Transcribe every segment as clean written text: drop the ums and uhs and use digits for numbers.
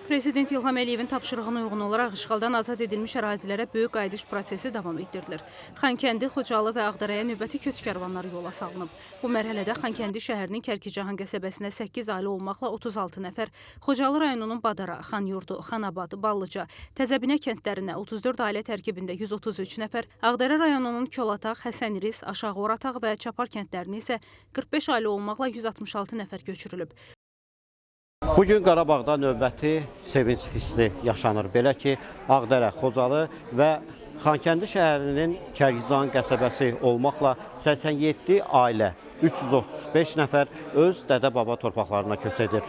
Prezident İlham Əliyevin tapşırığına uyğun olaraq işğaldan azad edilmiş ərazilərə böyük qayıdış prosesi davam etdirilir. Xankəndi, Xocalı və Ağdərəyə növbəti köç kərvanları yola salınıb. Bu mərhələdə Xankəndi şəhərinin Kərkicahan qəsəbəsinə 8 ailə olmaqla 36 nəfər, Xocalı rayonunun Badara, Xanyurdu, Xanabad, Ballıca, Təzəbinə kəndlərinə 34 ailə tərkibində 133 nəfər, Ağdərə rayonunun Kolataq, Həsəniris, Aşağı Orataq və Çapar kəndlərinə isə 45 ailə olmaqla 166 nəfər köçürülüb. Bugün Qarabağda növbəti sevinç hissi yaşanır. Belə ki, Ağdərə, Xocalı və Xankəndi şəhərinin Kərkicahan qəsəbəsi olmaqla 87 ailə, 335 nəfər öz dədə-baba torpaqlarına köç edir.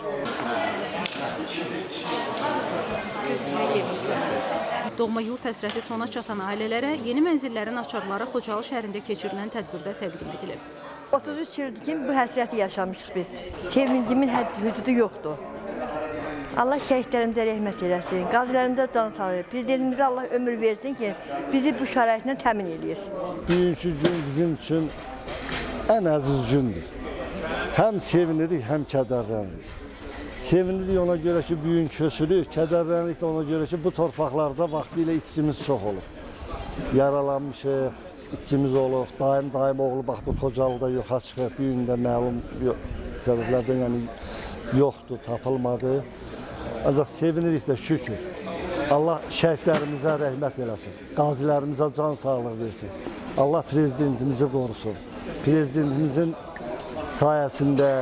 Doğma yurt həsrəti sona çatan ailələrə yeni mənzillərin açarları Xocalı şəhərində keçirilən tədbirdə təqdim edilib. 33 ildir ki, bu həsrəti yaşamışıq biz. Sevincimin hüdudu yoxdur. Allah şəhidlərimizə rəhmət eləsin, qazilərimizə can sağlayır. Prezidentimizə Allah ömür versin ki, bizi bu şəraitlə təmin edir. Bugünkü gün bizim üçün ən əziz gündür. Həm sevinirik, həm kədərlənirik. Sevinirik ona görə ki, bugün köçürük, kədərlənirik də ona görə ki, bu torpaqlarda vaxtilə itkimiz çox olur. Yaralanmışıq, itkimiz olur, daim oğlu bax bu Xocalıda yoxa çıxıb, bir gün də məlum səbəblərdən yəni yoxdur, tapılmadı. Ancaq sevinirik də şükür. Allah şəhidlərimizə rəhmət eləsin, qazilərimizə can sağlıq versin. Allah prezidentimizi qorusun. Prezidentimizin sayəsində,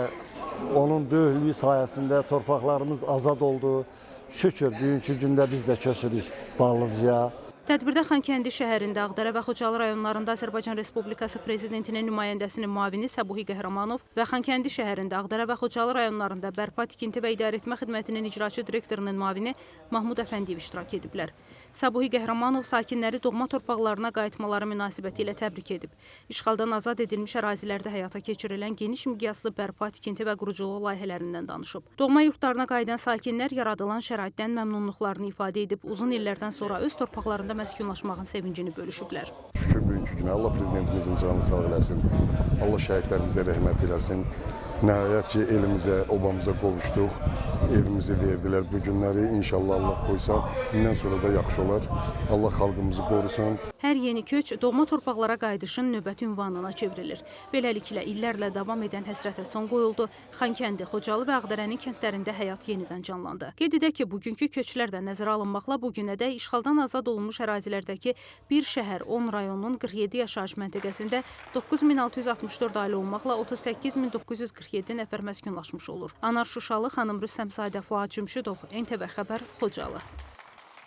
onun böyüklüyü sayəsində torpaqlarımız azad oldu. Şükür, bugünkü gündə biz də köçürük Ballıcaya. Tədbirdə Xankəndi şəhərində, Ağdərə və Xocalı rayonlarında Azərbaycan Respublikası Prezidentinin nümayəndəsinin müavini Səbuhi Qəhrəmanov və Xankəndi şəhərində, Ağdərə və Xocalı rayonlarında Bərpa, Tikinti və İdarəetmə Xidmətinin icraçı direktorunun müavini Mahmud Əfəndiyev iştirak ediblər. Səbuhi Qəhrəmanov sakinləri doğma torpaqlarına qayıtmaları münasibəti ilə təbrik edib. İşğaldan azad edilmiş ərazilərdə həyata keçirilən geniş miqyaslı bərpa, tikinti və quruculuq layihələrindən danışıb. Doğma yurtlarına qayıdan sakinlər yaradılan şəraitdən məmnunluqlarını ifadə edib, uzun illərdən sonra öz torpaqlarında məskunlaşmağın sevincini bölüşüblər. Şükür bugünkü günə Allah prezidentimizin canını sağ eləsin, Allah şəhidlərimizə rəhmət eləsin. Nəhayət ki, elimizə, obamıza qovuşduq, elimizi verdilər bu günləri. İnşallah Allah qoysa, bundan sonra da yaxşı olar. Allah xalqımızı qorusun. Hər yeni köç doğma torpaqlara qayıdışın növbəti ünvanına çevrilir. Beləliklə, illərlə davam edən həsrətə son qoyuldu. Xankəndi, Xocalı və Ağdərənin kəndlərində həyat yenidən canlandı. Qeyd edək ki, bugünkü köçlər də nəzərə alınmaqla bu günədək işğaldan azad olunmuş ərazilərdəki bir şəhər, 10 rayonun 47 yaşayış məntəqəsində 9664 ailə olmaqla 38947 nəfər məskunlaşmış olur. Anar Şuşalı, xanım Rüstəmzadə, Fuad Cümşüdov, NTV Xəbər, Xocalı.